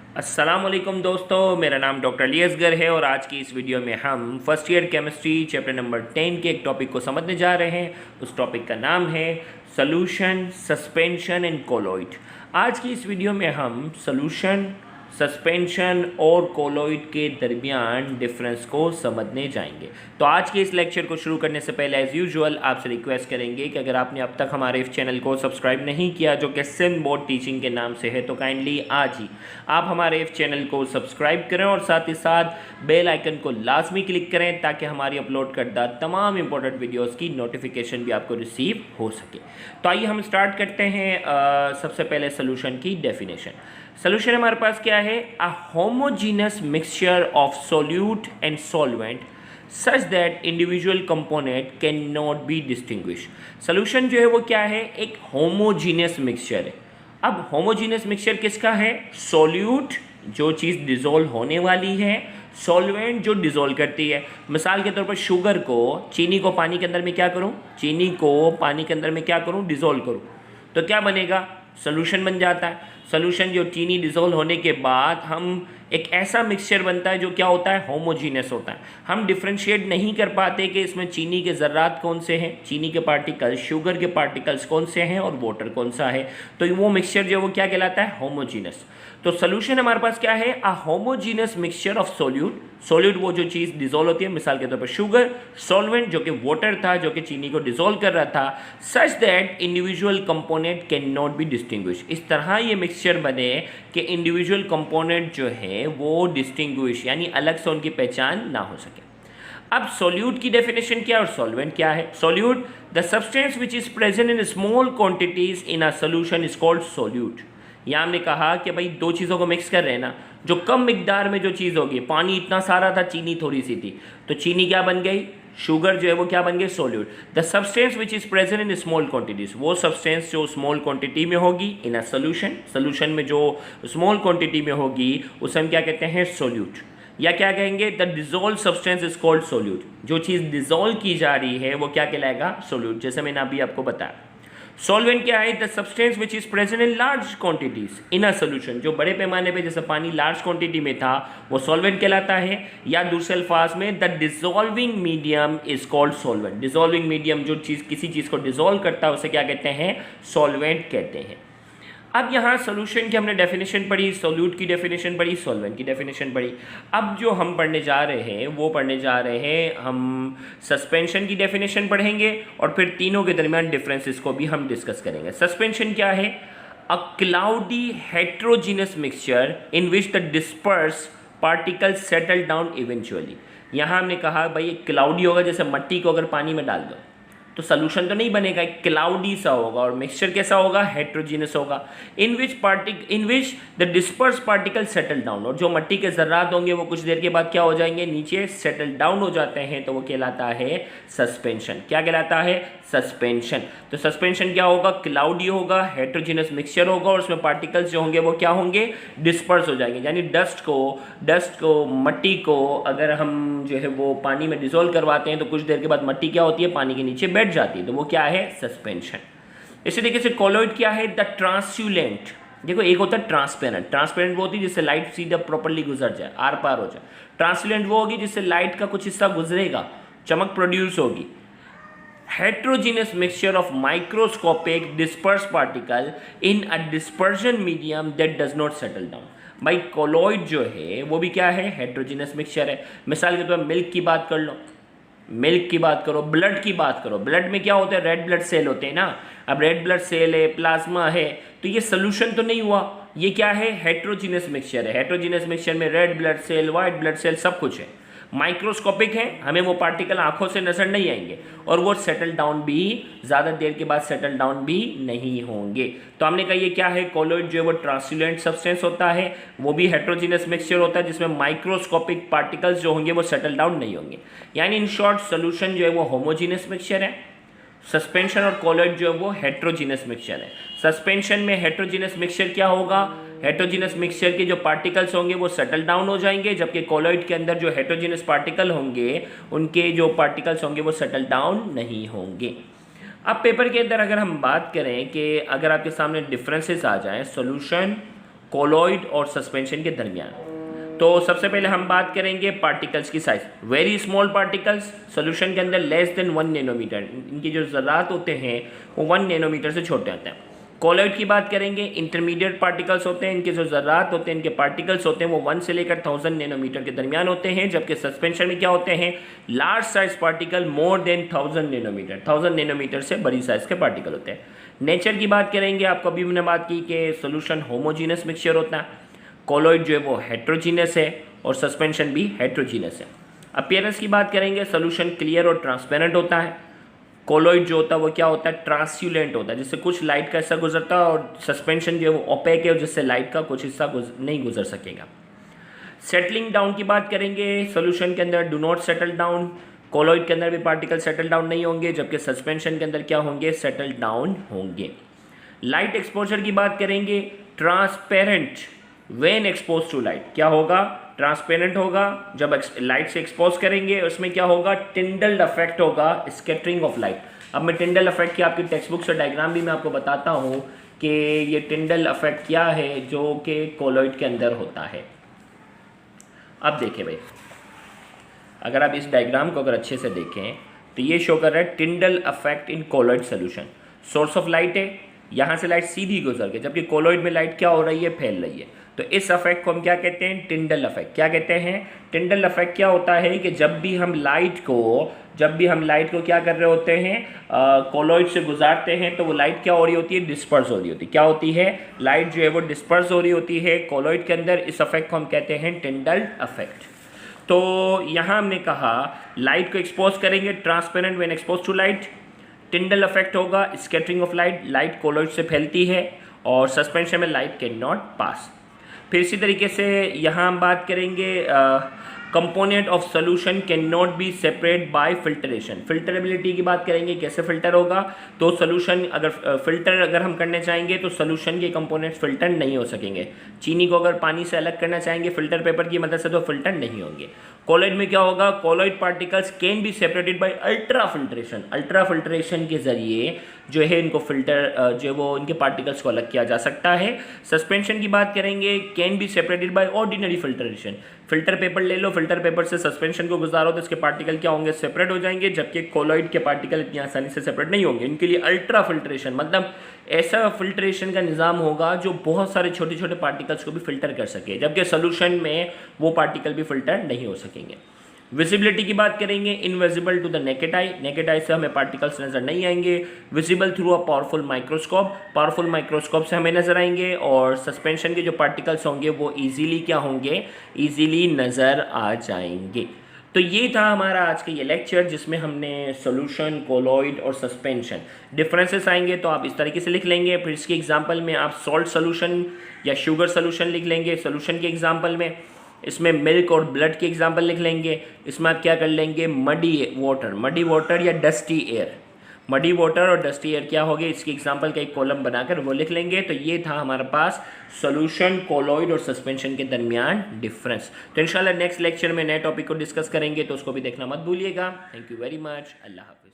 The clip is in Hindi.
अस्सलाम वालेकुम दोस्तों, मेरा नाम डॉक्टर अली असगर है और आज की इस वीडियो में हम first year chemistry chapter number 10 के एक टॉपिक को समझने जा रहे हैं। उस टॉपिक का नाम है सॉल्यूशन, सस्पेंशन एंड कोलॉइड। आज की इस वीडियो में हम सॉल्यूशन, सस्पेंशन और कोलॉइड के दरमियान डिफरेंस को समझने जाएंगे। तो आज के इस लेक्चर को शुरू करने से पहले एज़ यूजुअल आपसे रिक्वेस्ट करेंगे कि अगर आपने अब तक हमारे इस चैनल को सब्सक्राइब नहीं किया जो कि सिंध बोर्ड टीचिंग के नाम से है, तो काइंडली आज ही आप हमारे इस चैनल को सब्सक्राइब करें और साथ ही साथ बेल आइकन को लाजमी क्लिक करें ताकि हमारी अपलोड करदा तमाम इंपॉर्टेंट वीडियोज़ की नोटिफिकेशन भी आपको रिसीव हो सके। तो आइए हम स्टार्ट करते हैं सबसे पहले सोल्यूशन की डेफिनेशन। सोल्यूशन हमारे पास क्या है? A homogeneous mixture of solute and solvent such that individual component can not be distinguish. Solution जो है वो क्या है? एक होमोजीनियस मिक्सचर है। अब होमोजीनियस मिक्सचर किसका है? सोल्यूट जो चीज़ डिज़ोल्व होने वाली है, सॉल्वेंट जो डिज़ोल्व करती है। मिसाल के तौर पर शुगर को, चीनी को पानी के अंदर में क्या करूं? चीनी को पानी के अंदर में क्या करूं? डिज़ोल्व करूं तो क्या बनेगा? सोल्यूशन बन जाता है। सोल्यूशन जो चीनी डिज़ोल्व होने के बाद हम एक ऐसा मिक्सचर बनता है जो क्या होता है? होमोजीनियस होता है। हम डिफ्रेंशिएट नहीं कर पाते कि इसमें चीनी के ज़र्रात कौन से हैं, चीनी के पार्टिकल्स, शुगर के पार्टिकल्स कौन से हैं और वाटर कौन सा है। तो वो मिक्सचर जो वो क्या कहलाता है? होमोजीनियस। तो सोल्यूशन हमारे पास क्या है? A homogeneous mixture of solute. Solute वो जो चीज़ डिज़ोल्व होती है, मिसाल के तौर पर शुगर, सॉल्वेंट जो कि वाटर था जो कि चीनी को डिज़ोल्व कर रहा था, सच that individual component can not be distinguish. इस तरह ये मिक्सचर बने कि इंडिविजुअल कंपोनेंट जो है वो डिस्टिंग्विश यानी अलग से उनकी पहचान ना हो सके। अब सोल्यूट की डेफिनेशन क्या है और सॉल्वेंट क्या है? Solute, the substance which is present in small quantities in a solution is called solute. यहाँ हमने कहा कि भाई दो चीज़ों को मिक्स कर रहे हैं ना, जो कम मिकदार में जो चीज़ होगी, पानी इतना सारा था, चीनी थोड़ी सी थी, तो चीनी क्या बन गई? शुगर जो है वो क्या बन गई? Solute. The substance which is present in small quantities, वो सब्सटेंस जो स्मॉल क्वांटिटी में होगी इन अ सोल्यूशन, सोल्यूशन में जो स्मॉल क्वांटिटी में होगी उसे हम क्या कहते हैं? सोल्यूट। या क्या कहेंगे? The dissolve substance is called solute. जो चीज़ डिजोल्व की जा रही है वो क्या कहलाएगा? सोल्यूट। जैसे मैंने अभी आपको बताया। सॉल्वेंट क्या है? The substance which is present in large quantities in a solution, जो बड़े पैमाने पे जैसे पानी लार्ज क्वांटिटी में था वो सॉल्वेंट कहलाता है। या दूसरे अल्फाज में the dissolving medium is called solvent. Dissolving medium जो चीज़ किसी चीज़ को डिजोल्व करता है उसे क्या कहते हैं? सॉल्वेंट कहते हैं। अब यहाँ सोल्यूशन की हमने डेफिनेशन पढ़ी, सोल्यूट की डेफिनेशन पढ़ी, सॉल्वेंट की डेफिनेशन पढ़ी। अब जो हम पढ़ने जा रहे हैं वो पढ़ने जा रहे हैं हम सस्पेंशन की डेफिनेशन पढ़ेंगे और फिर तीनों के दरमियान डिफरेंसेस को भी हम डिस्कस करेंगे। सस्पेंशन क्या है? A cloudy heterogeneous mixture in which the disperse particles settle down eventually. यहाँ हमने कहा भाई एक क्लाउडी होगा, जैसे मट्टी को अगर पानी में डाल दो तो सोल्यूशन तो नहीं बनेगा, एक क्लाउडी सा होगा। और मिक्सचर कैसा होगा? हेट्रोजीनस होगा। In which the disperse particle settle down, और जो मट्टी के ज़र्रात होंगे वो कुछ देर के बाद क्या हो जाएंगे? नीचे सेटल डाउन हो जाते हैं, तो वो कहलाता है सस्पेंशन। क्या कहलाता है? सस्पेंशन। तो सस्पेंशन क्या होगा? क्लाउडी होगा, हेट्रोजीनस मिक्सचर होगा और उसमें पार्टिकल्स जो होंगे वो क्या होंगे? डिस्पर्स हो जाएंगे। यानी डस्ट को मट्टी को अगर हम जो है वो पानी में डिसॉल्व करवाते हैं तो कुछ देर के बाद मट्टी क्या होती है? पानी के नीचे बैठ जाती है, तो वो क्या है? सस्पेंशन। इसी तरीके से कोलॉइड क्या है? द ट्रांसल्यूलेंट। देखो एक होता है ट्रांसपेरेंट, ट्रांसपेरेंट वो होती है जिससे लाइट सीधा प्रॉपर्ली गुजर जाए, आर पार हो जाए। ट्रांसल्यूलेंट वो होगी जिससे लाइट का कुछ हिस्सा गुजरेगा, चमक प्रोड्यूस होगी। Heterogeneous mixture of microscopic disperse particle in a dispersion medium that does not settle down. भाई कोलॉइड जो है वो भी क्या है? हेट्रोजीनियस मिक्सचर है। मिसाल के तौर पर मिल्क की बात कर लो, मिल्क की बात करो, ब्लड की बात करो। ब्लड में क्या होता है? रेड ब्लड सेल होते हैं ना। अब रेड ब्लड सेल है, प्लाज्मा है, तो ये सोल्यूशन तो नहीं हुआ, ये क्या है? हेट्रोजीनियस मिक्सचर है। हेट्रोजीनियस मिक्सचर में red blood cell, white blood cell सब कुछ है, माइक्रोस्कोपिक है, हमें वो पार्टिकल आंखों से नजर नहीं आएंगे और वो सेटल डाउन भी ज़्यादा देर के बाद सेटल डाउन भी नहीं होंगे। तो हमने कहा ये क्या है? कोलॉइड जो है वो ट्रांसल्यूलेंट सब्सटेंस होता है, वो भी हेट्रोजीनियस मिक्सचर होता है जिसमें माइक्रोस्कोपिक पार्टिकल्स जो होंगे वो सेटल डाउन नहीं होंगे। यानी इन शॉर्ट सोल्यूशन जो है वो होमोजीनियस मिक्सचर है, सस्पेंशन और कोलॉइड जो है वो हेट्रोजीनियस मिक्सचर है। सस्पेंशन में हेट्रोजीनियस मिक्सचर क्या होगा? हेट्रोजीनियस मिक्सचर के जो पार्टिकल्स होंगे वो सेटल डाउन हो जाएंगे, जबकि कोलॉइड के अंदर जो हेट्रोजीनियस पार्टिकल होंगे उनके जो पार्टिकल्स होंगे वो सेटल डाउन नहीं होंगे। अब पेपर के अंदर अगर हम बात करें कि अगर आपके सामने डिफरेंसेस आ जाएं सोल्यूशन कोलॉइड और सस्पेंशन के दरमियान। तो सबसे पहले हम बात करेंगे पार्टिकल्स की size. Very small particles solution के अंदर लेस देन 1 नैनोमीटर, इनकी जो ज़रात होते हैं वो 1 नैनोमीटर से छोटे होते हैं। कोलॉइड की बात करेंगे, इंटरमीडिएट पार्टिकल्स होते हैं, इनके जो ज़रात होते हैं, इनके पार्टिकल्स होते हैं वो 1 से लेकर 1000 नैनोमीटर के दरमियान होते हैं। जबकि सस्पेंशन में क्या होते हैं, large size particle more than 1000 nanometre, 1000 nanometre से बड़ी साइज के पार्टिकल होते हैं। नेचर की बात करेंगे, आपको अभी मैंने बात की कि सोल्यूशन होमोजीनस मिक्सचर होता है, कोलॉइड जो है वो हेट्रोजीनस है और सस्पेंशन भी हेट्रोजीनस है। अपीयरेंस की बात करेंगे, सोल्यूशन क्लियर और ट्रांसपेरेंट होता है। कोलॉइड जो होता है वो क्या होता है, ट्रांसल्यूलेंट होता है, जिससे कुछ लाइट का हिस्सा गुजरता है, और सस्पेंशन जो है वो ओपेक है, जिससे लाइट का कुछ हिस्सा नहीं गुजर सकेगा। सेटलिंग डाउन की बात करेंगे, सोल्यूशन के अंदर do not settle down, colloid के अंदर भी पार्टिकल सेटल डाउन नहीं होंगे, जबकि सस्पेंशन के अंदर क्या होंगे, सेटल डाउन होंगे। लाइट एक्सपोजर की बात करेंगे, transparent when expose to light, क्या होगा, ट्रांसपेरेंट होगा जब लाइट से एक्सपोज करेंगे। उसमें क्या होगा, टिंडल इफेक्ट होगा, स्कैटरिंग ऑफ लाइट। अब मैं टिंडल इफेक्ट की आपकी टेक्स्ट बुक से डायग्राम भी मैं आपको बताता हूँ कि ये टिंडल इफेक्ट क्या है जो कि कोलॉइड के अंदर होता है। अब देखिए भाई, अगर आप इस डायग्राम को अगर अच्छे से देखें तो ये शो कर रहा है Tyndall effect in colloid solution. Source of light है, यहाँ से लाइट सीधी गुजर गई, जबकि कोलॉइड में लाइट क्या हो रही है, फैल रही है। तो इस इफेक्ट को हम क्या कहते हैं, टिंडल इफेक्ट। क्या कहते हैं, टिंडल इफेक्ट क्या होता है कि जब भी हम लाइट को क्या कर रहे होते हैं, कोलॉइड से गुजारते हैं, तो वो लाइट क्या हो रही होती है, डिस्पर्स हो रही होती है। क्या होती है, लाइट जो है वो डिस्पर्स हो रही होती है कोलॉइड के अंदर। इस इफेक्ट को हम कहते हैं टिंडल इफेक्ट। तो यहाँ हमने कहा लाइट को एक्सपोज करेंगे, transparent when expose to light, Tyndall effect होगा, scattering of light, light colloid से फैलती है, और सस्पेंशन में लाइट कैन नॉट पास। फिर इसी तरीके से यहाँ हम बात करेंगे, component of solution can not be separate by filtration. Filterability की बात करेंगे, कैसे फिल्टर होगा, तो सोल्यूशन अगर हम करने चाहेंगे तो सोल्यूशन के कंपोनेंट्स फिल्टर नहीं हो सकेंगे। चीनी को अगर पानी से अलग करना चाहेंगे फिल्टर पेपर की मदद से तो फिल्टर नहीं होंगे। कोलॉइड में क्या होगा, colloid particles can be separated by ultra filtration. Ultra filtration के जरिए जो है इनको फिल्टर जो वो इनके पार्टिकल्स को अलग किया जा सकता है। सस्पेंशन की बात करेंगे, can be separated by ordinary filtration. Filter paper ले लो, फिल्टर पेपर से सस्पेंशन को गुजारो तो इसके पार्टिकल क्या होंगे, सेपरेट हो जाएंगे, जबकि कोलॉइड के पार्टिकल इतनी आसानी से सेपरेट नहीं होंगे। इनके लिए अल्ट्रा फिल्ट्रेशन मतलब ऐसा फिल्ट्रेशन का निज़ाम होगा जो बहुत सारे छोटे छोटे पार्टिकल्स को भी फिल्टर कर सके, जबकि सोल्यूशन में वो पार्टिकल भी फिल्टर नहीं हो सकेंगे। विजिबिलिटी की बात करेंगे, invisible to the naked eye, naked eye से हमें पार्टिकल्स नजर नहीं आएंगे। Visible through a powerful microscope, powerful microscope से हमें नजर आएंगे। और सस्पेंशन के जो पार्टिकल्स होंगे वो इजीली क्या होंगे, इजीली नज़र आ जाएंगे। तो ये था हमारा आज का ये लेक्चर, जिसमें हमने सॉल्यूशन, कोलॉइड और सस्पेंशन डिफरेंसेस आएंगे तो आप इस तरीके से लिख लेंगे। फिर इसके एग्जांपल में आप सॉल्ट सॉल्यूशन या शुगर सॉल्यूशन लिख लेंगे सॉल्यूशन के एग्जांपल में। इसमें मिल्क और ब्लड के एग्जांपल लिख लेंगे। इसमें आप क्या कर लेंगे, मडी वाटर या डस्टी एयर। मडी वाटर और डस्टी एयर क्या हो गए, इसके एग्जांपल का एक कॉलम बनाकर वो लिख लेंगे। तो ये था हमारे पास सॉल्यूशन, कोलॉइड और सस्पेंशन के दरमियान डिफरेंस। तो इंशाल्लाह नेक्स्ट लेक्चर में नए टॉपिक को डिस्कस करेंगे, तो उसको भी देखना मत भूलिएगा। Thank you very much. अल्लाह हाफिज़।